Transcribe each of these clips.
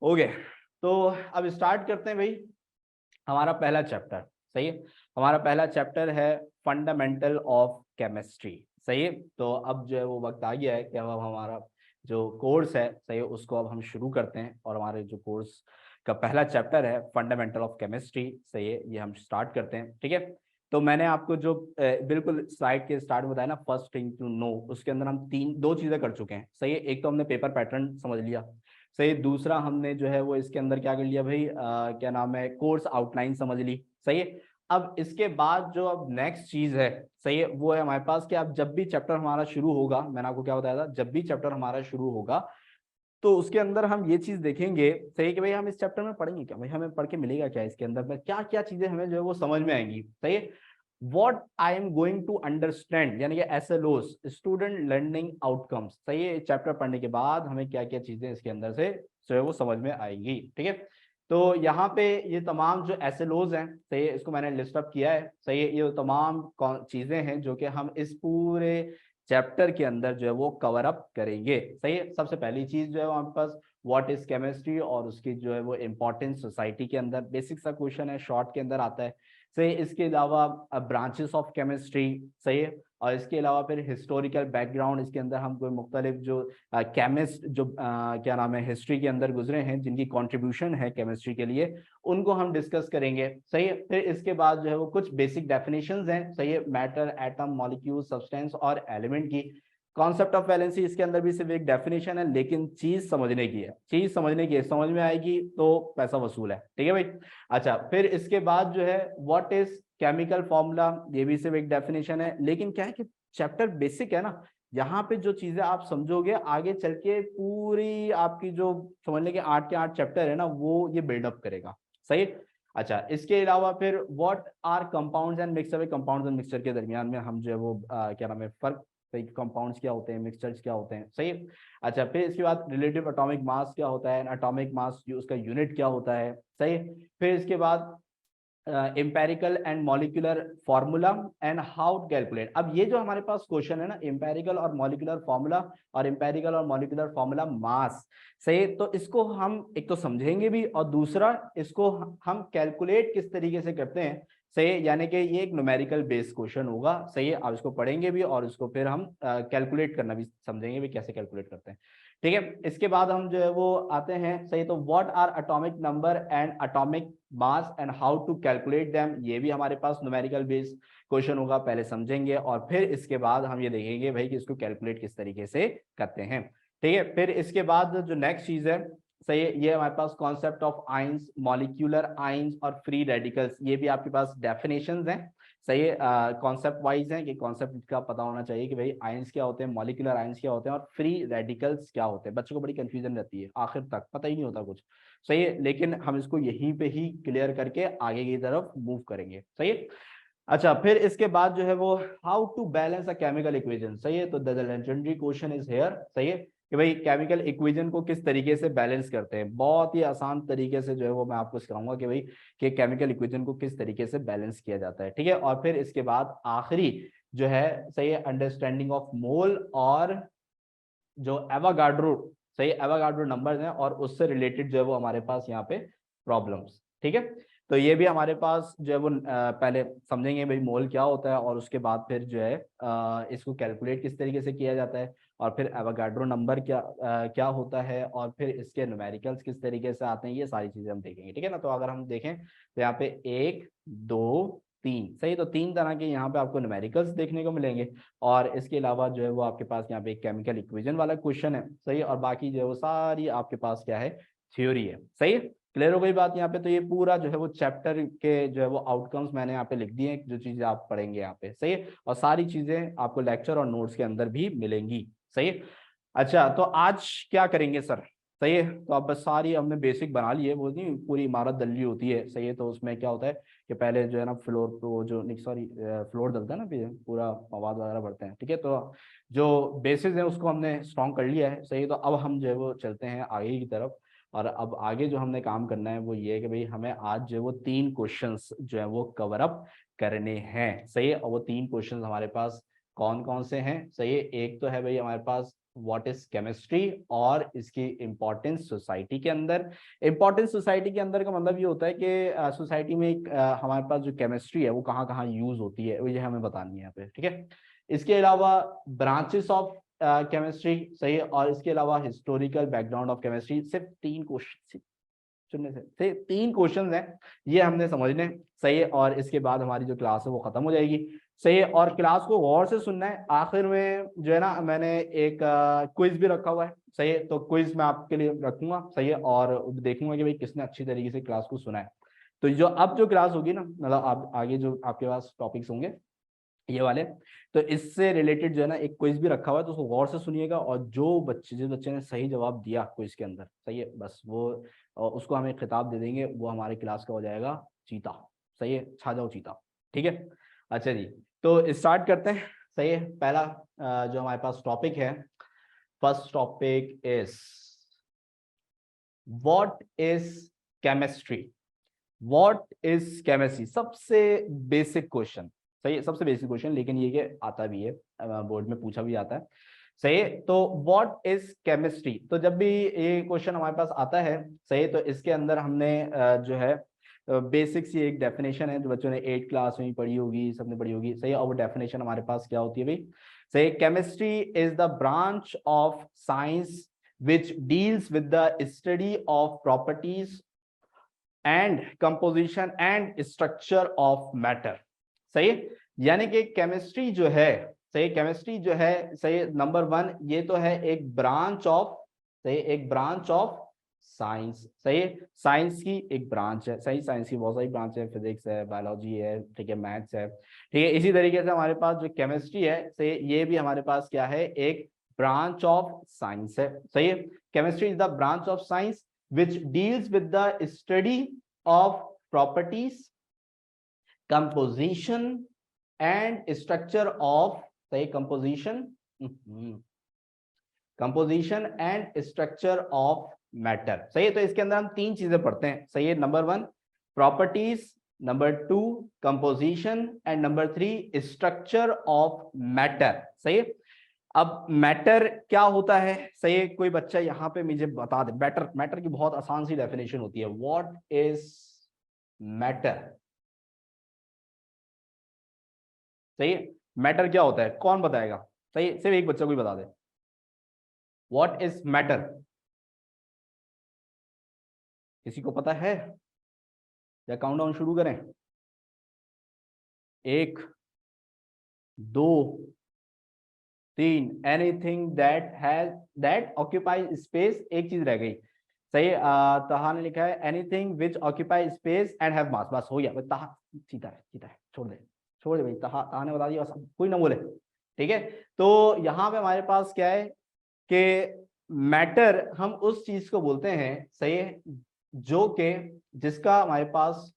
Okay, तो अब start करते हैं भाई हमारा पहला चैप्टर। सही है, हमारा पहला चैप्टर है फंडामेंटल ऑफ केमिस्ट्री। सही है, तो अब जो है वो वक्त आ गया है कि अब हमारा जो कोर्स है, सही है, उसको अब हम शुरू करते हैं। और हमारे जो कोर्स का पहला चैप्टर है फंडामेंटल ऑफ केमिस्ट्री, सही है, ये हम स्टार्ट करते हैं। ठीक है, तो मैंने आपको जो बिल्कुल स्लाइड के स्टार्ट में बताया ना, फर्स्ट थिंग टू नो, उसके अंदर हम दो चीजें कर चुके हैं। सही है, एक तो हमने पेपर पैटर्न समझ लिया। सही, दूसरा हमने जो है वो इसके अंदर क्या कर लिया भाई, क्या नाम है, कोर्स आउटलाइन समझ ली। सही है, अब इसके बाद जो अब नेक्स्ट चीज है, सही है, वो है हमारे पास कि अब जब भी चैप्टर हमारा शुरू होगा, मैंने आपको क्या बताया था, जब भी चैप्टर हमारा शुरू होगा तो उसके अंदर हम ये चीज देखेंगे, सही है, कि भाई हम इस चैप्टर में पढ़ेंगे क्या, भाई हमें पढ़ के मिलेगा क्या, इसके अंदर में क्या क्या चीजें हमें जो है वो समझ में आएंगी। सही है, what I am going to understand, यानी कि SLOs, स्टूडेंट लर्निंग आउटकम्स। सही है, चैप्टर पढ़ने के बाद हमें क्या क्या चीजें इसके अंदर से जो है वो समझ में आएंगी। ठीक है, तो यहाँ पे ये तमाम जो SLOs हैं, सही है, इसको मैंने लिस्ट अप किया है। सही है, ये तमाम चीजें हैं जो कि हम इस पूरे चैप्टर के अंदर जो है वो कवर अप करेंगे। सही है, सबसे पहली चीज जो है वो हमारे पास व्हाट इज केमिस्ट्री और उसकी जो है वो इम्पोर्टेंस सोसाइटी के अंदर, बेसिक सा क्वेश्चन है, शॉर्ट के अंदर आता है। सही, इसके अलावा ब्रांचेस ऑफ केमिस्ट्री। सही है, और इसके अलावा फिर हिस्टोरिकल बैकग्राउंड, इसके अंदर हम कोई मुख्तलिफ जो केमिस्ट जो क्या नाम है हिस्ट्री के अंदर गुजरे हैं, जिनकी कंट्रीब्यूशन है केमिस्ट्री के लिए, उनको हम डिस्कस करेंगे। सही है, फिर इसके बाद जो है वो कुछ बेसिक डेफिनेशंस हैं, सही है, मैटर, एटम, मॉलिक्यूल, सब्सटेंस और एलिमेंट की। कॉन्सेप्ट ऑफ वैलेंसी, इसके अंदर भी सिर्फ एक डेफिनेशन है, लेकिन चीज समझने की है, चीज समझने की है, समझ में आएगी तो पैसा वसूल है। ठीक है भाई। अच्छा, फिर इसके बाद जो है व्हाट इज केमिकल फॉर्मूला, ये भी सिर्फ एक डेफिनेशन है, लेकिन क्या है कि चैप्टर बेसिक है ना, यहाँ पे जो चीजें आप समझोगे आगे चल के पूरी आपकी जो समझने के 8 के 8 चैप्टर है ना, वो ये बिल्डअप करेगा। सही। अच्छा, इसके अलावा फिर what are compounds and mixture, compounds and mixture के दरमियान में हम जो है वो क्या नाम है फर्क, कंपाउंड्स क्या होते हैं, मिक्सचर्स क्या होते हैं। सही। अच्छा, फिर इसके बाद रिलेटिव एटॉमिक मास क्या होता है, एटॉमिक मास जो उसका यूनिट क्या होता है। सही। फिर इसके बाद empirical and molecular formula and how to calculate. अब ये जो हमारे पास क्वेश्चन है ना, एम्पेरिकल और मॉलिक्यूलर फार्मूला और एम्पेरिकल और मॉलिक्यूलर फार्मूला मास, सही, तो इसको हम एक तो समझेंगे भी, और दूसरा इसको हम कैलकुलेट किस तरीके से करते हैं। सही, यानी कि ये एक न्यूमेरिकल बेस्ड क्वेश्चन होगा। सही है, आप इसको पढ़ेंगे भी और इसको फिर हम कैलकुलेट करना भी समझेंगे भी, कैसे कैलकुलेट करते हैं। ठीक है, इसके बाद हम जो है वो आते हैं, सही, तो what are atomic number and atomic mass and how to calculate them, ये भी हमारे पास न्यूमेरिकल बेस्ड क्वेश्चन होगा, पहले समझेंगे और फिर इसके बाद हम ये देखेंगे भाई कि इसको कैलकुलेट किस तरीके से करते हैं। ठीक है, फिर इसके बाद जो नेक्स्ट चीज है, सही है, ये हमारे पास concept of ions, molecular ions और फ्री रेडिकल्स, ये भी आपके पास डेफिनेशंस हैं। सही है, कॉन्सेप्ट वाइज है कि कॉन्सेप्ट का पता होना चाहिए कि भाई आयंस क्या होते हैं, मॉलिक्यूलर आयंस क्या होते हैं और फ्री रेडिकल्स क्या होते हैं। बच्चों को बड़ी कंफ्यूजन रहती है, आखिर तक पता ही नहीं होता कुछ। सही है, लेकिन हम इसको यहीं पे ही क्लियर करके आगे की तरफ मूव करेंगे। सही है। अच्छा, फिर इसके बाद जो है वो how to balance a chemical equation. सही है, तो the legendary question is here. सही है, कि भाई केमिकल इक्वेशन को किस तरीके से बैलेंस करते हैं, बहुत ही आसान तरीके से जो है वो मैं आपको सिखाऊंगा कि भाई कि केमिकल इक्वेशन को किस तरीके से बैलेंस किया जाता है। ठीक है, और फिर इसके बाद आखिरी जो है, सही है, अंडरस्टैंडिंग ऑफ मोल और जो एवागाड्रो, सही, एवागाड्रो नंबर्स हैं और उससे रिलेटेड जो है वो हमारे पास यहाँ पे प्रॉब्लम्स। ठीक है, तो ये भी हमारे पास जो है वो पहले समझेंगे भाई मोल क्या होता है, और उसके बाद फिर जो है इसको कैलकुलेट किस तरीके से किया जाता है, और फिर एवागाड्रो नंबर क्या होता है, और फिर इसके न्यूमेरिकल्स किस तरीके से आते हैं, ये सारी चीजें हम देखेंगे। ठीक है ना, तो अगर हम देखें तो यहाँ पे 1 2 3, सही, तो 3 तरह के यहाँ पे आपको न्यूमेरिकल्स देखने को मिलेंगे, और इसके अलावा जो है वो आपके पास यहाँ पे एक केमिकल इक्वेशन वाला क्वेश्चन है। सही, और बाकी जो है वो सारी आपके पास क्या है, थ्योरी है। सही है, क्लियर हो गई बात यहाँ पे। तो ये पूरा जो है वो चैप्टर के जो है वो आउटकम्स मैंने यहाँ पे लिख दिए हैं, जो चीजें आप पढ़ेंगे यहाँ पे। सही है, और सारी चीजें आपको लेक्चर और नोट्स के अंदर भी मिलेंगी। सही है। अच्छा, तो आज क्या करेंगे सर। सही है, तो अब बस सारी हमने बेसिक बना ली है, वो नहीं पूरी इमारत डली होती है। सही है, तो उसमें क्या होता है कि पहले जो है ना फ्लोर वो जो सॉरी फ्लोर डलता है ना, फिर पूरा मवाद वगैरह भरते हैं। ठीक है, तो जो बेसिस है उसको हमने स्ट्रॉन्ग कर लिया है। सही है, तो अब हम जो है वो चलते हैं आगे की तरफ। और अब आगे जो हमने काम करना है वो ये है कि भाई हमें आज जो है वो 3 क्वेश्चंस जो है वो कवर अप करने हैं। सही है, और वो 3 क्वेश्चंस हमारे पास कौन कौन से हैं। सही है, एक तो है भाई हमारे पास व्हाट इज केमिस्ट्री और इसकी इम्पोर्टेंस सोसाइटी के अंदर। इम्पोर्टेंस सोसाइटी के अंदर का मतलब ये होता है कि सोसाइटी में हमारे पास जो केमिस्ट्री है वो कहाँ कहाँ यूज होती है, वो ये हमें बतानी है यहाँ पे, ठीक है। इसके अलावा ब्रांचेस ऑफ केमिस्ट्री, सही है, और इसके अलावा हिस्टोरिकल बैकग्राउंड ऑफ केमिस्ट्री। सिर्फ 3 क्वेश्चन चुनने से 3 क्वेश्चन हैं, ये हमने समझने, सही है। और इसके बाद हमारी जो क्लास है वो खत्म हो जाएगी, सही है। और क्लास को गौर से सुनना है। आखिर में जो है ना, मैंने एक क्विज भी रखा हुआ है, सही है। तो क्विज मैं आपके लिए रखूंगा, सही है, और देखूंगा कि भाई किसने अच्छी तरीके से क्लास को सुना है। तो जो अब जो क्लास होगी ना, मतलब आप आगे जो आपके पास टॉपिक्स होंगे ये वाले, तो इससे रिलेटेड जो है ना एक क्विज भी रखा हुआ है, तो उसको गौर से सुनिएगा। और जिस बच्चे ने सही जवाब दिया क्विज के अंदर, सही है, बस वो उसको हम एक खिताब दे देंगे, वो हमारे क्लास का हो जाएगा चीता, सही है, छा जाओ चीता, ठीक है। अच्छा जी, तो स्टार्ट करते हैं, सही है। पहला जो हमारे पास टॉपिक है, first topic is what is chemistry. What is chemistry, सबसे बेसिक क्वेश्चन, सही है, सबसे बेसिक क्वेश्चन, लेकिन ये कि आता भी है, बोर्ड में पूछा भी जाता है, सही है। तो व्हाट इज केमिस्ट्री, तो जब भी ये क्वेश्चन हमारे पास आता है, सही है, तो इसके अंदर हमने जो है बेसिक सी एक डेफिनेशन है जो बच्चों ने 8 क्लास में पढ़ी होगी, सबने पढ़ी होगी, सही है। और वो डेफिनेशन हमारे पास क्या होती है भाई, सही, chemistry is the branch of science which deals with the study of properties and composition and structure of matter, सही। यानी कि केमिस्ट्री जो है, सही, केमिस्ट्री जो है, सही, नंबर 1 ये तो है एक ब्रांच ऑफ, सही, एक ब्रांच ऑफ साइंस, सही, साइंस की एक ब्रांच है, सही। साइंस की बहुत सारी ब्रांच है, फिजिक्स है, बायोलॉजी है, ठीक है, मैथ्स है, ठीक है। इसी तरीके से हमारे पास जो केमिस्ट्री है, सही, ये भी हमारे पास क्या है, एक ब्रांच ऑफ साइंस है, सही है। Chemistry is the branch of science which deals with the study of properties, composition and structure of, say, composition and structure of matter, सही है। तो इसके अंदर हम 3 चीजें पढ़ते हैं, सही है। Number 1 properties, number 2 composition and number 3 structure of matter, सही है। अब मैटर क्या होता है, सही है, कोई बच्चा यहाँ पे मुझे बता दे। मैटर, मैटर की बहुत आसान सी डेफिनेशन होती है, व्हाट इज मैटर, सही है। मैटर क्या होता है, कौन बताएगा, सही है, सिर्फ एक बच्चा कोई बता दे, व्हाट इज मैटर। किसी को पता है या काउंटडाउन शुरू करें, 1 2 3, एनीथिंग दैट ऑक्यूपाई स्पेस, एक चीज रह गई, सही। तहा ने लिखा है anything which occupy space and have मास, बस हो गया। तहा सीधा है, सीधा है, छोड़ दे भाई, तहा ने बता दिया, बस कोई ना बोले, ठीक है। तो यहाँ पे हमारे पास क्या है कि मैटर हम उस चीज को बोलते हैं, सही है, जो कि जिसका हमारे पास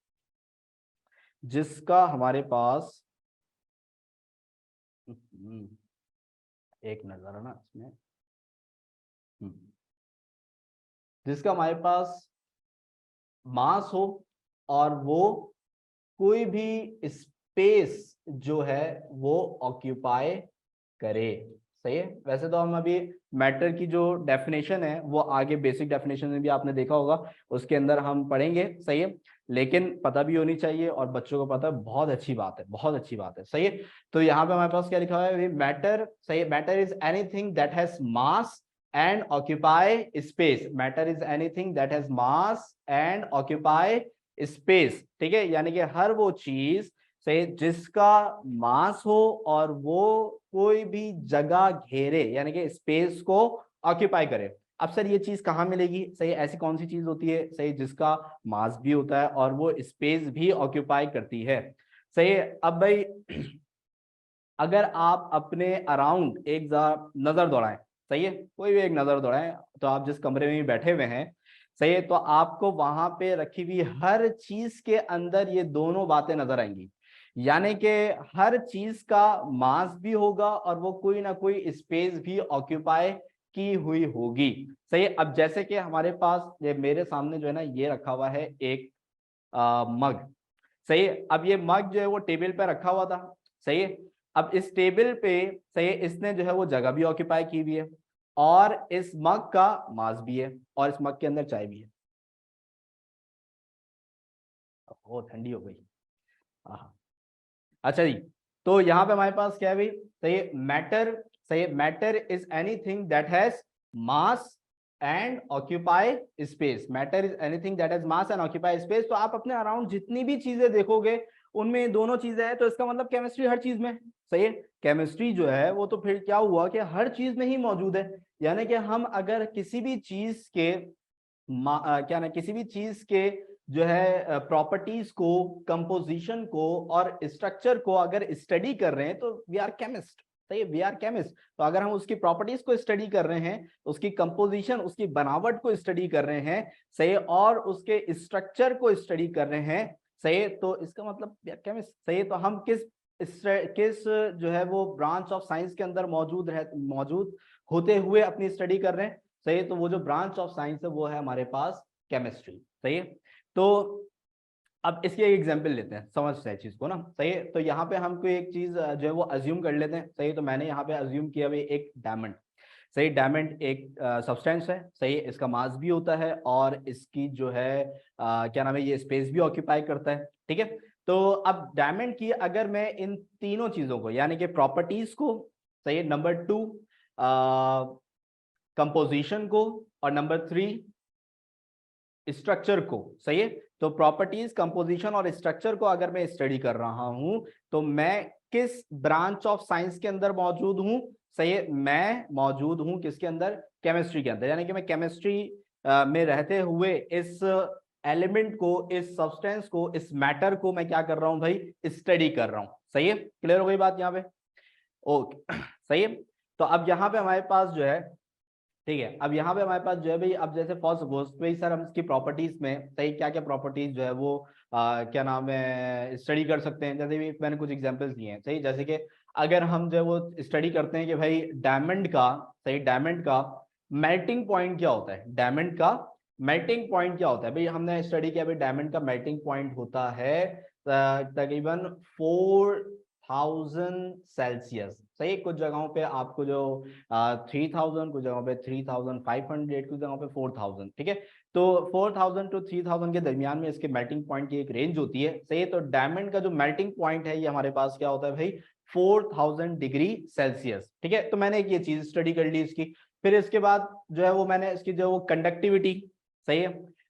एक नजर है ना इसमें, जिसका हमारे पास मास हो और वो कोई भी स्पेस जो है वो ऑक्यूपाई करे, सही है। वैसे तो हम अभी मैटर की जो डेफिनेशन है वो आगे बेसिक डेफिनेशन में भी आपने देखा होगा, उसके अंदर हम पढ़ेंगे, सही है। लेकिन पता भी होनी चाहिए और बच्चों को पता है, बहुत अच्छी बात है, बहुत अच्छी बात है, सही है। तो यहाँ पे हमारे पास क्या लिखा हुआ है, मैटर, सही है, matter is anything that has mass and occupy space, matter is anything that has mass and occupy space, ठीक है। यानी कि हर वो चीज, सही, जिसका मास हो और वो कोई भी जगह घेरे, यानी कि स्पेस को ऑक्यूपाई करे। अब सर ये चीज कहाँ मिलेगी, सही, ऐसी कौन सी चीज होती है, सही, जिसका मास भी होता है और वो स्पेस भी ऑक्यूपाई करती है, सही। अब भाई अगर आप अपने अराउंड एक नजर दौड़ाएं, सही है, कोई भी एक नजर दौड़ाएं, तो आप जिस कमरे में बैठे हुए हैं, सही है, तो आपको वहां पे रखी हुई हर चीज के अंदर ये दोनों बातें नजर आएंगी। यानी कि हर चीज का मास भी होगा और वो कोई ना कोई स्पेस भी ऑक्यूपाई की हुई होगी, सही है। अब जैसे कि हमारे पास ये मेरे सामने जो है ना ये रखा हुआ है एक मग, सही है। अब ये मग जो है वो टेबल पे रखा हुआ था, सही है। अब इस टेबल पे, सही है, इसने जो है वो जगह भी ऑक्यूपाई की हुई है, और इस मग का मास भी है और इस मग के अंदर चाय भी है। ओ ठंडी हो गई। हाँ, अच्छा जी, तो यहाँ पे हमारे पास क्या है भाई, सही, मैटर, सही, matter is anything that has mass and occupy space. Matter is anything that has mass and occupy space. तो आप अपने अराउंड जितनी भी चीजें देखोगे उनमें दोनों चीजें हैं, तो इसका मतलब केमिस्ट्री हर चीज में, सही है। केमिस्ट्री जो है वो तो फिर क्या हुआ कि हर चीज में ही मौजूद है। यानी कि हम अगर किसी भी चीज के क्या ना, किसी भी चीज के जो है प्रॉपर्टीज को, कंपोजिशन को और स्ट्रक्चर को अगर स्टडी कर रहे हैं तो वी आर केमिस्ट, सही है, वी आर केमिस्ट। तो अगर हम उसकी प्रॉपर्टीज को स्टडी कर रहे हैं, उसकी कंपोजिशन, उसकी बनावट को स्टडी कर रहे हैं, सही, और उसके स्ट्रक्चर को स्टडी कर रहे हैं, सही, तो इसका मतलब वी आर केमिस्ट, सही। तो हम किस जो है वो ब्रांच ऑफ साइंस के अंदर मौजूद होते हुए अपनी स्टडी कर रहे हैं, सही है। तो वो जो ब्रांच ऑफ साइंस है वो है हमारे पास केमिस्ट्री, सही है। तो अब इसकी एक एग्जांपल लेते हैं, समझते हैं चीज को ना, सही है। तो यहाँ पे हमको एक चीज जो है वो अज्यूम कर लेते हैं, सही है। तो मैंने यहाँ पे अज्यूम किया भाई एक डायमंड, सही। डायमंड एक सब्सटेंस है, सही है, इसका मास भी होता है और इसकी जो है क्या नाम है, ये स्पेस भी ऑक्यूपाई करता है, ठीक है। तो अब डायमंड की अगर मैं इन तीनों चीजों को, यानी कि प्रॉपर्टीज को, सही है, नंबर 2 कंपोजिशन को, और नंबर 3 स्ट्रक्चर को, सही है। तो प्रॉपर्टीज, कंपोजिशन और स्ट्रक्चर को अगर मैं स्टडी कर रहा हूं तो मैं किस ब्रांच ऑफ साइंस के अंदर मौजूद हूं, सही है, मैं मौजूद हूं किसके अंदर, केमिस्ट्री के अंदर। यानी कि मैं केमिस्ट्री में रहते हुए इस एलिमेंट को, इस सब्सटेंस को, इस मैटर को मैं क्या कर रहा हूं भाई, स्टडी कर रहा हूं, सही है। क्लियर हो गई बात यहाँ पे, ओके, सही है। तो अब यहाँ पे हमारे पास जो है, ठीक है, अब यहाँ पे हमारे पास जो है भाई, अब जैसे फर्स्ट सपोज भाई सर हम इसकी प्रॉपर्टीज में, सही, क्या क्या प्रॉपर्टीज जो है वो क्या नाम है स्टडी कर सकते हैं। जैसे भी मैंने कुछ एग्जांपल्स दिए हैं, सही। जैसे कि अगर हम जो है वो स्टडी करते हैं कि भाई डायमंड का, सही, डायमंड का मेल्टिंग पॉइंट क्या होता है, डायमंड का मेल्टिंग पॉइंट क्या होता है भाई, हमने स्टडी किया भाई डायमंड का मेल्टिंग पॉइंट होता है तकरीबन 4000 सेल्सियस, सही। कुछ जगहों पे आपको जो 3000, कुछ जगहों पे 3500, कुछ जगहों पे 4000, ठीक है। तो 4000 to 3000 के दरमियान में इसके मेल्टिंग पॉइंट की एक रेंज होती है, सही है। तो डायमंड का जो मेल्टिंग पॉइंट है ये हमारे पास क्या होता है भाई, 4000 डिग्री सेल्सियस, ठीक है। तो मैंने एक ये चीज स्टडी कर ली इसकी। फिर इसके बाद जो है वो मैंने इसकी जो वो कंडक्टिविटी, सही है,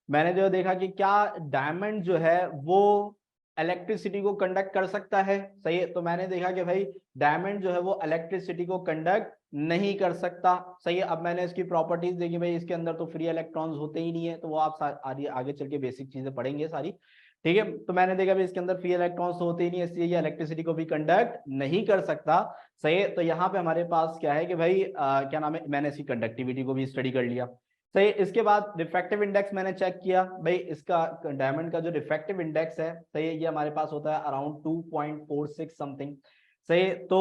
मैंने जो देखा कि क्या डायमंड जो है वो इलेक्ट्रिसिटी को कंडक्ट कर सकता है, सही है। तो मैंने देखा कि भाई डायमंड जो है वो इलेक्ट्रिसिटी को कंडक्ट नहीं कर सकता, सही है। अब मैंने इसकी प्रॉपर्टीज देखी भाई, इसके अंदर तो फ्री इलेक्ट्रॉन्स होते ही नहीं है, तो वो आप आगे चल के बेसिक चीजें पढ़ेंगे सारी, ठीक है। तो मैंने देखा भाई इसके अंदर फ्री इलेक्ट्रॉन्स होते ही नहीं है, इसलिए ये इलेक्ट्रिसिटी को भी कंडक्ट नहीं कर सकता, सही है। तो यहाँ पे हमारे पास क्या है कि भाई क्या नाम है, मैंने इसकी कंडक्टिविटी को भी स्टडी कर लिया, सही। इसके बाद रिफ्रैक्टिव इंडेक्स मैंने चेक किया भाई, इसका डायमंड का जो रिफ्रैक्टिव इंडेक्स है, सही है, ये हमारे पास होता है अराउंड 2.46 समथिंग, सही। तो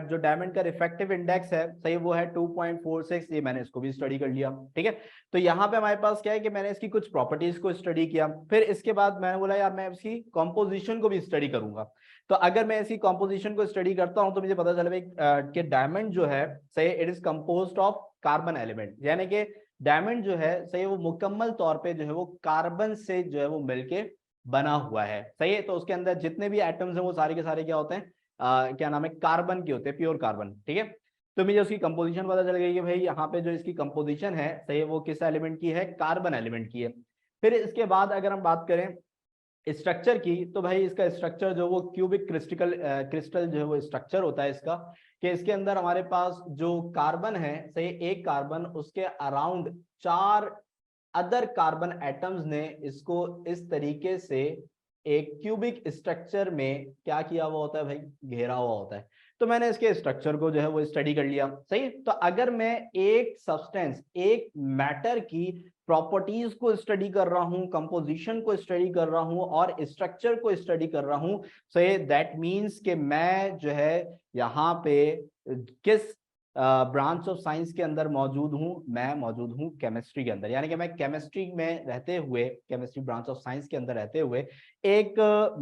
जो डायमंड का रिफ्रैक्टिव इंडेक्स है, सही, वो है 2.46, ये मैंने इसको भी स्टडी कर लिया, ठीक है। तो यहाँ पे हमारे पास क्या है कि मैंने इसकी कुछ प्रॉपर्टीज को स्टडी किया। फिर इसके बाद मैंने बोला यार मैं इसकी कॉम्पोजिशन को भी स्टडी करूंगा। तो अगर मैं इसकी कॉम्पोजिशन को स्टडी करता हूं तो मुझे पता चला भाई कि डायमंड जो है, सही, it is composed of carbon element. यानी कि डायमंड जो है, सही, वो मुकम्मल तौर पे जो है वो कार्बन से जो है वो मिलके बना हुआ है, सही है। तो उसके अंदर जितने भी एटम्स हैं वो सारे के सारे क्या होते हैं, क्या नाम है, कार्बन के होते हैं, प्योर कार्बन, ठीक है। तो मुझे उसकी कंपोजिशन पता चल गई कि भाई यहाँ पे जो इसकी कंपोजिशन है, सही, वो किस एलिमेंट की है, कार्बन एलिमेंट की है। फिर इसके बाद अगर हम बात करें स्ट्रक्चर की, तो भाई इसका स्ट्रक्चर जो वो क्यूबिक क्रिस्टल जो है वो स्ट्रक्चर होता है इसका, कि इसके अंदर हमारे पास जो कार्बन है, सही, एक कार्बन, उसके अराउंड 4 अदर कार्बन एटम्स ने इसको इस तरीके से एक क्यूबिक स्ट्रक्चर में क्या किया हुआ होता है भाई, घेरा हुआ होता है। तो मैंने इसके स्ट्रक्चर को जो है वो स्टडी कर लिया, सही। तो अगर मैं एक सब्सटेंस, एक मैटर की प्रॉपर्टीज को स्टडी कर रहा हूं, कंपोजिशन को स्टडी कर रहा हूं और स्ट्रक्चर को स्टडी कर रहा हूं, सो दैट मींस कि मैं जो है यहाँ पे किस ब्रांच ऑफ साइंस के अंदर मौजूद हूं, मैं मौजूद हूं केमिस्ट्री के अंदर। यानी कि मैं केमिस्ट्री में रहते हुए, केमिस्ट्री ब्रांच ऑफ साइंस के अंदर रहते हुए एक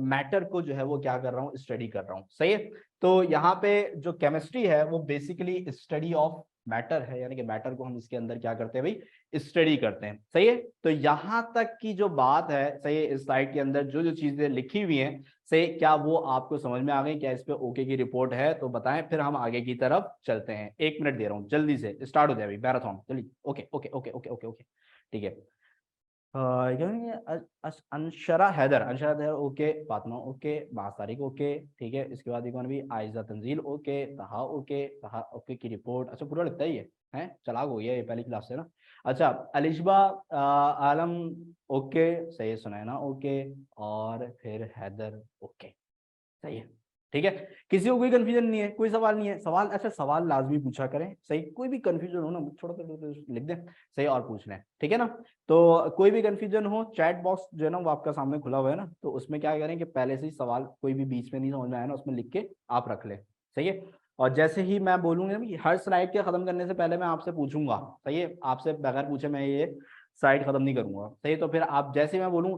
मैटर को जो है वो क्या कर रहा हूं, स्टडी कर रहा हूं, सही है। तो यहाँ पे जो केमिस्ट्री है वो बेसिकली स्टडी ऑफ मैटर है, यानी कि मैटर को हम इसके अंदर क्या करते हैं भाई, स्टडी करते हैं। सही है, तो यहाँ तक की जो बात है, सही है, इस स्लाइड के अंदर जो जो चीजें लिखी हुई हैं, सही, क्या वो आपको समझ में आ गई? क्या इस पे ओके की रिपोर्ट है तो बताएं, फिर हम आगे की तरफ चलते हैं। 1 मिनट दे रहा हूँ, जल्दी से स्टार्ट हो जाए भाई मैराथन, जल्दी। Okay okay okay okay okay okay, ठीक है। Anshara Haider, Anshara Haider okay, Fatima okay, Basarik okay, ठीक है। इसके बाद कौन भी, Aiza Tanzeel okay, Taha okay, Taha okay की रिपोर्ट, अच्छा पूरा लगता ही है चलाक हो गया ये पहली क्लास से ना। अच्छा अलिशबा आलम ओके, सही है, सुनैना ओके, और फिर हैदर ओके, सही है, ठीक है। किसी को कोई कंफ्यूजन नहीं है, कोई सवाल नहीं है? सवाल, अच्छा सवाल लाजमी पूछा करें, सही, कोई भी कंफ्यूजन हो ना थोड़ा सा लिख दें, सही, और पूछ लें, ठीक है ना। तो कोई भी कंफ्यूजन हो, चैट बॉक्स जो है ना वो आपका सामने खुला हुआ है ना, तो उसमें क्या करें कि पहले से ही सवाल कोई भी बीच में नहीं समझ में आया ना, उसमें लिख के आप रख लें, सही है। और जैसे ही मैं बोलूंगा हर स्लाइड के खत्म करने से पहले मैं आपसे पूछूंगा, सही है, आपसे बगैर पूछे मैं ये स्लाइड खत्म नहीं करूंगा, सही है। तो फिर आप जैसे ही मैं बोलूँ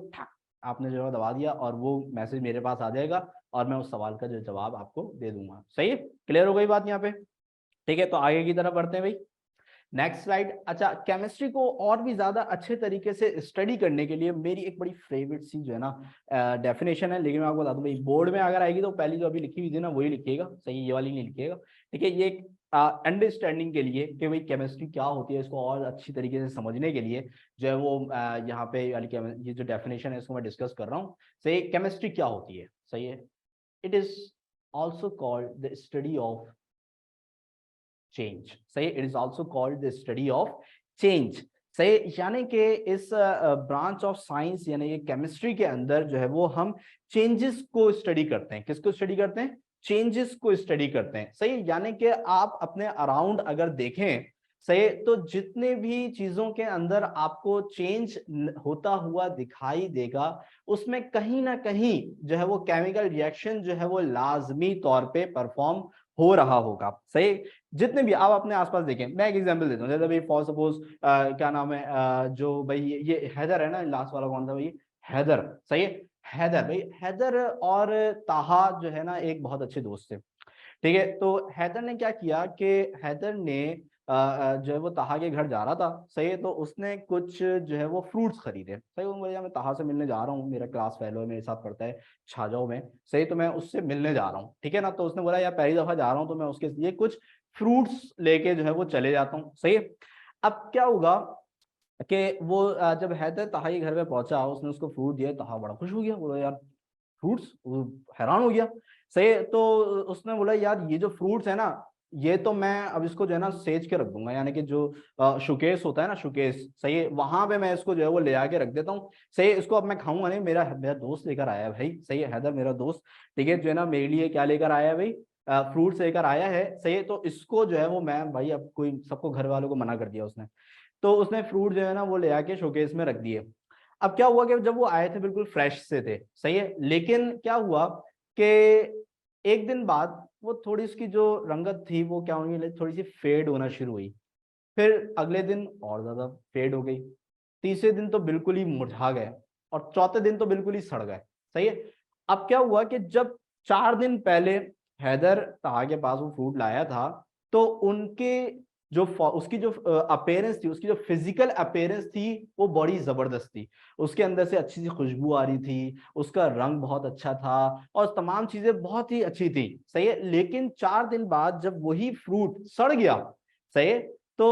आपने जो है दबा दिया और वो मैसेज मेरे पास आ जाएगा और मैं उस सवाल का जो जवाब आपको दे दूंगा, सही है। क्लियर हो गई बात यहाँ पे, ठीक है। तो आगे की तरफ बढ़ते हैं भाई, नेक्स्ट स्लाइड। अच्छा, केमिस्ट्री को और भी ज्यादा अच्छे तरीके से स्टडी करने के लिए मेरी एक बड़ी फेवरेट सी जो है ना डेफिनेशन है, लेकिन मैं आपको बता दूं भाई बोर्ड में अगर आएगी तो पहली जो अभी लिखी हुई थी ना वही लिखिएगा, सही, ये वाली नहीं लिखिएगा, ठीक है। ये एक अंडरस्टैंडिंग के लिए कि भाई केमिस्ट्री क्या होती है, इसको और अच्छी तरीके से समझने के लिए जो है वो यहाँ पे वाली ये जो डेफिनेशन है इसको मैं डिस्कस कर रहा हूँ। सही, केमिस्ट्री क्या होती है, सही है, it is also called the study of change, सही, it is also called the study of change, सही। यानी कि इस ब्रांच ऑफ साइंस यानी कि केमिस्ट्री के अंदर जो है वो हम चेंजेस को स्टडी करते हैं। किसको स्टडी करते हैं? चेंजेस को स्टडी करते हैं, सही। यानी कि आप अपने अराउंड अगर देखें, सही, तो जितने भी चीजों के अंदर आपको चेंज होता हुआ दिखाई देगा उसमें कहीं ना कहीं जो है वो केमिकल रिएक्शन जो है वो लाजमी तौर पे परफॉर्म हो रहा होगा, सही। जितने भी आप अपने आसपास देखें, मैं एक एग्जांपल देता हूँ, जैसे भाई फॉर सपोज क्या नाम है जो भाई ये हैदर है ना, लास्ट वाला कौन था भाई, हैदर, सही है। हैदर भाई, हैदर और ताहा जो है ना एक बहुत अच्छे दोस्त थे, ठीक है। तो हैदर ने क्या किया कि हैदर ने जो है वो ताहा के घर जा रहा था, सही है। तो उसने कुछ जो है वो फ्रूट्स खरीदे, सही। वो बोला मैं ताहा से मिलने जा रहा हूँ, मेरा क्लास फेलो है, मेरे साथ पढ़ता है छाजाओ में, सही, तो मैं उससे मिलने जा रहा हूँ, ठीक है ना। तो उसने बोला यार पहली दफा जा रहा हूँ तो मैं उसके लिए कुछ फ्रूट्स लेके जो है वो चले जाता हूँ, सही है। अब क्या होगा कि वो जब हैदर ताहा के घर पे पहुंचा, उसने उसको फ्रूट दिया, ताहा बड़ा खुश हो गया, बोला यार फ्रूट्स, वो हैरान हो गया, सही। तो उसने बोला यार ये जो फ्रूट्स है ना, ये तो मैं अब इसको जो है ना सेज के रख दूंगा, यानी कि जो शोकेस होता है ना, शोकेस, सही है, वहां पे मैं इसको जो है वो ले आके रख देता हूँ, सही। इसको अब मैं खाऊंगा नहीं, मेरा मेरा दोस्त लेकर आया है भाई, सही है, हैदर मेरा दोस्त, ठीक है, जो है ना मेरे लिए क्या लेकर आया है भाई, फ्रूट्स लेकर आया है, सही है। तो इसको जो है वो मैं भाई, अब कोई सबको घर वालों को मना कर दिया उसने, तो उसने फ्रूट जो है ना वो ले आके शोकेस में रख दिए। अब क्या हुआ कि जब वो आए थे बिल्कुल फ्रेश से थे, सही है, लेकिन क्या हुआ कि एक दिन बाद वो थोड़ी उसकी जो रंगत थी वो क्या होने लगी, थोड़ी सी फेड होना शुरू हुई। फिर अगले दिन और ज्यादा फेड हो गई, तीसरे दिन तो बिल्कुल ही मुरझा गए, और चौथे दिन तो बिल्कुल ही सड़ गए, सही है। अब क्या हुआ कि जब 4 दिन पहले हैदर ताहा के पास वो फ्रूट लाया था, तो उनके जो उसकी जो अपेयरेंस थी, उसकी जो फिजिकल अपेयरेंस थी वो बड़ी जबरदस्त थी। उसके अंदर से अच्छी सी खुशबू आ रही थी, उसका रंग बहुत अच्छा था, और तमाम चीजें बहुत ही अच्छी थी, सही है। लेकिन 4 दिन बाद जब वही फ्रूट सड़ गया, सही है, तो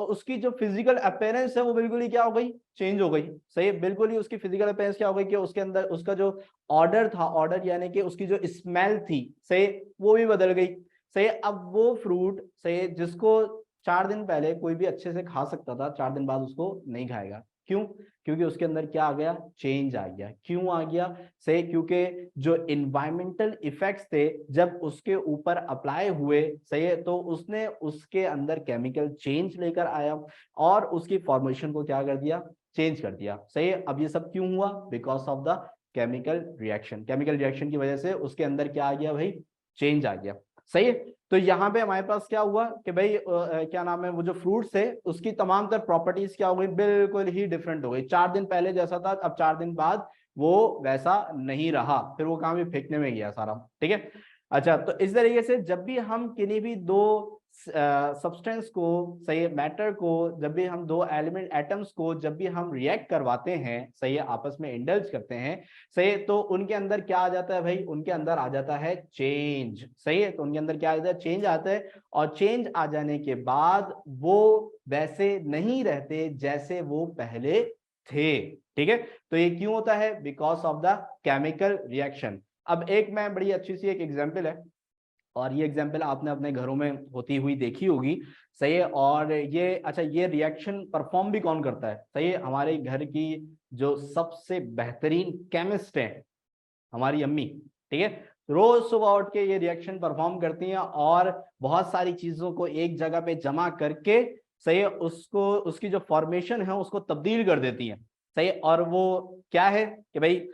उसकी जो फिजिकल अपेयरेंस है वो बिल्कुल ही क्या हो गई, चेंज हो गई, सही है। बिल्कुल ही उसकी फिजिकल अपेयरेंस क्या हो गई कि उसके अंदर उसका जो ऑर्डर था, ऑर्डर यानी कि उसकी जो स्मेल थी, सही, वो भी बदल गई, सही। अब वो फ्रूट, सही, जिसको 4 दिन पहले कोई भी अच्छे से खा सकता था, 4 दिन बाद उसको नहीं खाएगा, क्यों? क्योंकि उसके अंदर क्या आ गया, चेंज आ गया। क्यों आ गया? सही, क्योंकि जो इन्वायरमेंटल इफेक्ट्स थे जब उसके ऊपर अप्लाई हुए, सही है, तो उसने उसके अंदर केमिकल चेंज लेकर आया और उसकी फॉर्मेशन को क्या कर दिया, चेंज कर दिया, सही है। अब ये सब क्यों हुआ? Because of the chemical reaction, chemical reaction की वजह से उसके अंदर क्या आ गया भाई, चेंज आ गया, सही है। तो यहाँ पे हमारे पास क्या हुआ कि भाई क्या नाम है, वो जो फ्रूट्स है उसकी तमाम तर प्रॉपर्टीज क्या हो गई, बिल्कुल ही डिफरेंट हो गई। 4 दिन पहले जैसा था, अब 4 दिन बाद वो वैसा नहीं रहा, फिर वो काम भी फेंकने में गया सारा, ठीक है। अच्छा, तो इस तरीके से जब भी हम किन्हीं भी दो सब्सटेंस को, सही है, मैटर को, जब भी हम दो एलिमेंट एटम्स को जब भी हम रिएक्ट करवाते हैं, सही है, आपस में इंडल्ज करते हैं, सही है, तो उनके अंदर क्या आ जाता है भाई, उनके अंदर आ जाता है चेंज, सही है, तो उनके अंदर क्या आ जाता है, चेंज आता है, और चेंज आ जाने के बाद वो वैसे नहीं रहते जैसे वो पहले थे, ठीक है। तो ये क्यों होता है, because of the chemical reaction. अब एक मैं बड़ी अच्छी सी एक एग्जांपल है, और ये एग्जांपल आपने अपने घरों में होती हुई देखी होगी, सही है, और ये अच्छा, ये रिएक्शन परफॉर्म भी कौन करता है, सही है, हमारे घर की जो सबसे बेहतरीन केमिस्ट है, हमारी अम्मी, ठीक है। रोज सुबह उठ के ये रिएक्शन परफॉर्म करती हैं और बहुत सारी चीजों को एक जगह पे जमा करके, सही है, उसको, उसकी जो फॉर्मेशन है उसको तब्दील कर देती हैं, सही है। और वो क्या है कि भाई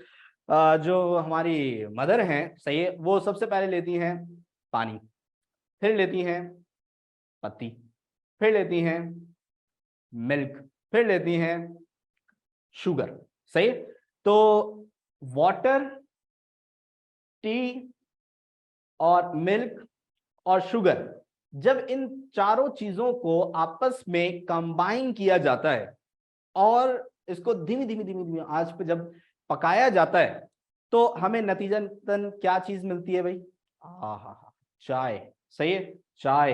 जो हमारी मदर हैं, सही है, वो सबसे पहले लेती हैं पानी, फिर लेती हैं पत्ती, फिर लेती हैं मिल्क, फिर लेती हैं शुगर, सही है। तो वाटर, टी और मिल्क और शुगर, जब इन चारों चीजों को आपस में कंबाइन किया जाता है और इसको धीमी धीमी धीमी धीमी आंच पे जब पकाया जाता है, तो हमें नतीजतन क्या चीज मिलती है भाई, हा, चाय, सही है, चाय,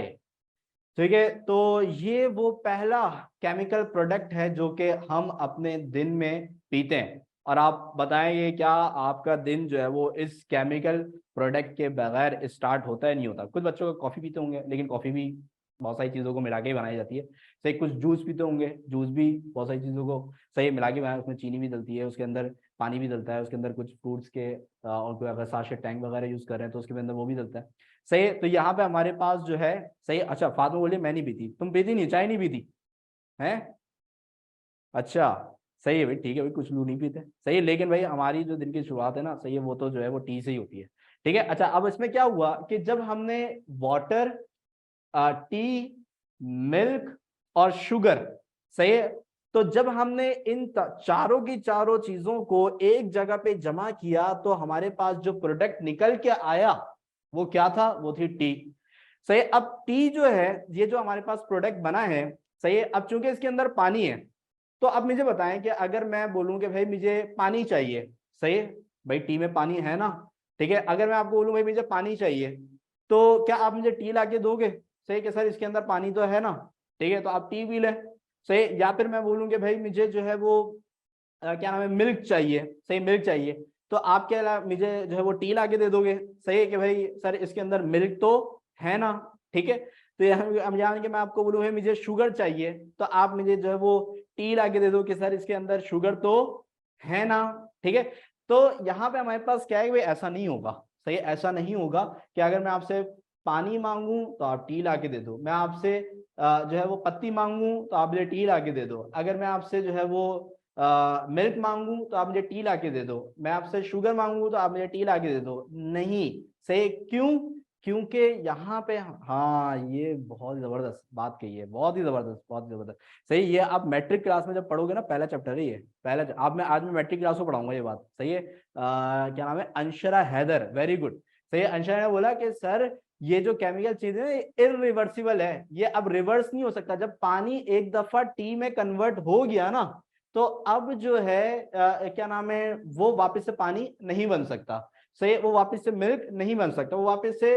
ठीक है। तो ये वो पहला केमिकल प्रोडक्ट है जो कि हम अपने दिन में पीते हैं। और आप बताएंगे क्या आपका दिन जो है वो इस केमिकल प्रोडक्ट के बगैर स्टार्ट होता है, नहीं होता। कुछ बच्चों को कॉफी पीते होंगे, लेकिन कॉफी भी बहुत सारी चीजों को मिला के ही बनाई जाती है, सही। कुछ जूस पीते होंगे, जूस भी बहुत सारी चीजों को सही मिला के बनाया, उसमें चीनी भी डलती है, उसके अंदर पानी भी डलता है, उसके अंदर कुछ फ्रूट्स के और कोई अगर साशे टैंक वगैरह यूज कर रहे हैं तो उसके अंदर वो भी डलता है, सही है। तो यहाँ पे हमारे पास जो है, सही, अच्छा फातिमा बोलिए मैं नहीं पीती, तुम पीती नहीं, चाय नहीं पीती है, अच्छा, सही है भाई, ठीक है भाई, कुछ लोग नहीं पीते, सही है, लेकिन भाई हमारी जो दिन की शुरुआत है ना, सही है, वो तो जो है वो टी से ही होती है, ठीक है। अच्छा, अब इसमें क्या हुआ कि जब हमने वाटर, टी, मिल्क और शुगर, सही है, तो जब हमने इन चारों की चारों चीजों को एक जगह पे जमा किया तो हमारे पास जो प्रोडक्ट निकल के आया वो क्या था, वो थी टी, सही है। अब टी जो है, ये जो हमारे पास प्रोडक्ट बना है, सही है, अब चूंकि इसके अंदर पानी है, तो अब मुझे बताएं कि अगर मैं बोलूं कि भाई मुझे पानी चाहिए, सही है, भाई टी में पानी है ना, ठीक है, अगर मैं आपको बोलूं भाई मुझे पानी चाहिए, तो क्या आप मुझे टी ला के दोगे, सही, कि सर इसके अंदर पानी तो है ना, ठीक है, तो आप टी पी लें, सही। या फिर मैं बोलूँ कि भाई मुझे जो है वो क्या नाम है, मिल्क चाहिए, सही, मिल्क चाहिए, तो आप क्या मुझे जो है वो टी ला के दे दोगे, सही है, कि भाई सर इसके अंदर मिल्क तो है ना, ठीक है। तो हम जान के मैं आपको बोलूँ भाई मुझे शुगर चाहिए, तो आप मुझे जो है वो टी ला के दे दो कि सर इसके अंदर शुगर तो है ना, ठीक है। तो यहाँ पे हमारे पास क्या है कि भाई ऐसा नहीं होगा, सही, ऐसा नहीं होगा कि अगर मैं आपसे पानी मांगू तो आप टी ला के दे दो, मैं आपसे जो है वो पत्ती मांगू तो आप मुझे टी ला के दे दो, अगर मैं आपसे जो है वो मिल्क मांगू तो आप मुझे टी ला के दे दो, मैं आपसे शुगर मांगू तो आप मुझे टी ला के दे दो, नहीं, सही, क्यों, क्योंकि यहाँ पे, हाँ, ये बहुत जबरदस्त बात कही है, बहुत ही जबरदस्त, बहुत जबरदस्त, सही। ये आप मैट्रिक क्लास में जब पढ़ोगे ना, पहला चैप्टर है ये, पहला आप, मैं आज मैं मैट्रिक क्लास को पढ़ाऊंगा ये बात, सही है। क्या नाम है, अंशरा हैदर, वेरी गुड, सही है। अंशरा ने बोला कि सर ये जो केमिकल चीज है इरिवर्सिबल है, ये अब रिवर्स नहीं हो सकता, जब पानी एक दफा टी में कन्वर्ट हो गया ना, तो अब जो है क्या नाम है, वो वापस से पानी नहीं बन सकता, सही, वो वापस से मिल्क नहीं बन सकता, वो वापस से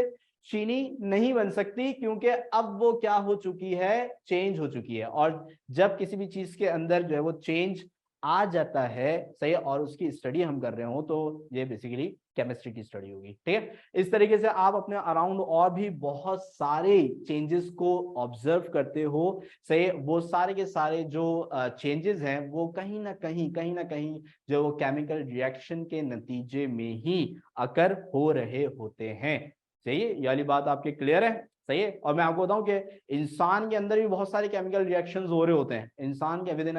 चीनी नहीं बन सकती, क्योंकि अब वो क्या हो चुकी है, चेंज हो चुकी है। और जब किसी भी चीज के अंदर जो है वो चेंज आ जाता है, सही, और उसकी स्टडी हम कर रहे हो, तो ये बेसिकली केमिस्ट्री की स्टडी होगी, ठीक है। इस तरीके से आप अपने अराउंड और भी बहुत सारे चेंजेस को ऑब्जर्व करते हो, सही, वो सारे के सारे जो चेंजेस हैं वो कहीं ना कहीं जो वो केमिकल रिएक्शन के नतीजे में ही अकर हो रहे होते हैं, सही है। ये वाली बात आपके क्लियर है, सही है। और मैं आपको बताऊं कि इंसान के अंदर भी बहुत सारे केमिकल रिएक्शंस हो रहे होते हैं, इंसान के विद इन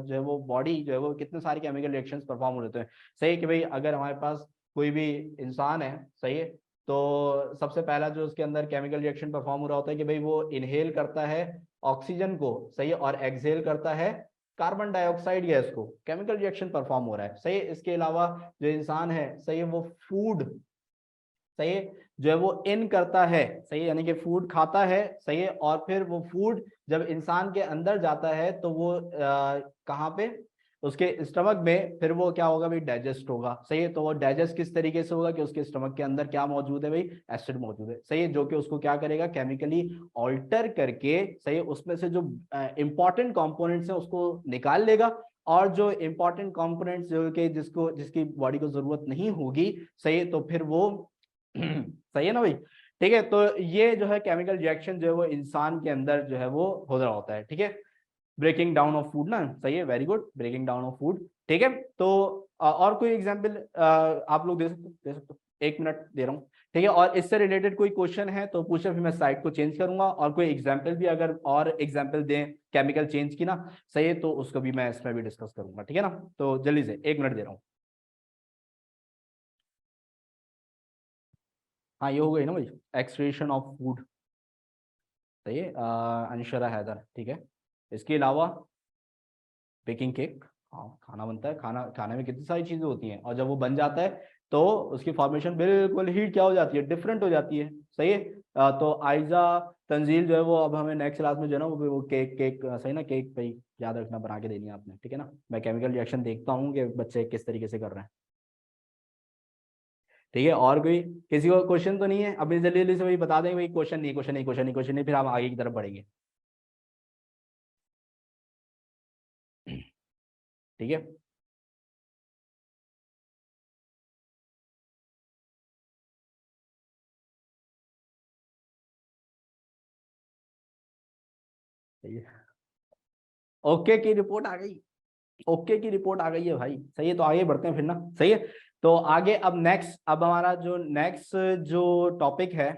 जो है वो बॉडी जो है वो कितने सारे केमिकल रिएक्शंस परफॉर्म हो रहे होते हैं, सही है, कि भाई अगर हमारे पास कोई भी इंसान है, सही है, तो सबसे पहला जो उसके अंदर केमिकल रिएक्शन परफॉर्म हो रहा होता है कि भाई वो इनहेल करता है ऑक्सीजन को, सही है, और एक्सहेल करता है कार्बन डाइऑक्साइड गैस को, केमिकल रिएक्शन परफॉर्म हो रहा है, सही है। इसके अलावा जो इंसान है, सही है, वो फूड सही है, जो है वो इन करता है, सही है, यानी कि फूड खाता है, सही है, और फिर वो फूड जब इंसान के अंदर जाता है तो वो कहाँ पे, उसके स्टमक में, फिर वो क्या होगा भाई, डाइजेस्ट होगा, सही है। तो वो डाइजेस्ट किस तरीके से होगा कि उसके स्टमक के अंदर क्या मौजूद है भाई, एसिड मौजूद है, सही है, जो कि उसको क्या करेगा, केमिकली ऑल्टर करके, सही है, उसमें से जो इंपॉर्टेंट कंपोनेंट्स है उसको निकाल लेगा, और जो इंपॉर्टेंट कंपोनेंट्स जो कि जिसकी बॉडी को जरूरत नहीं होगी, सही है, तो फिर वो सही है ना भाई, ठीक है। तो ये जो है केमिकल रिएक्शन जो है वो इंसान के अंदर जो है वो हो रहा होता है, ठीक है। ब्रेकिंग डाउन ऑफ फूड ना, सही है, very good, breaking down of food, ठीक है। तो और कोई एग्जांपल आप लोग दे सकते हो 1 मिनट दे रहा हूँ, ठीक है। और इससे रिलेटेड कोई क्वेश्चन है तो पूछे, फिर मैं साइड को चेंज करूंगा, और कोई एग्जांपल भी अगर और एग्जांपल दें केमिकल चेंज की ना, सही है, तो उसको भी मैं इसमें भी डिस्कस करूंगा, ठीक है ना। तो जल्दी से 1 मिनट दे रहा हूँ। हाँ, ये हो गई ना भाई, एक्सक्रीशन ऑफ फूड, सही है, अनशरा हैदर, ठीक है। इसके अलावा बेकिंग केक, हाँ, खाना बनता है, खाने में कितनी सारी चीजें होती हैं, और जब वो बन जाता है तो उसकी फॉर्मेशन बिल्कुल ही क्या हो जाती है, डिफरेंट हो जाती है, सही है। तो आयजा तंजील जो है वो अब हमें नेक्स्ट क्लास में जो है ना वो केक केक सही ना, केक भाई याद रखना, बना के देनी है आपने, ठीक है ना। मैं केमिकल रिएक्शन देखता हूँ कि बच्चे किस तरीके से कर रहे हैं, ठीक है। और कोई, किसी को क्वेश्चन तो नहीं है, अभी जल्दी जल्दी से भाई बता दें भाई, क्वेश्चन नहीं, क्वेश्चन नहीं, क्वेश्चन नहीं, क्वेश्चन नहीं, फिर हम आगे की तरफ बढ़ेंगे, ठीक है। सही है, ओके की रिपोर्ट आ गई, ओके की रिपोर्ट आ गई है भाई, सही है। तो आगे बढ़ते हैं फिर ना, सही है। तो आगे अब नेक्स्ट, अब हमारा जो नेक्स्ट जो टॉपिक है,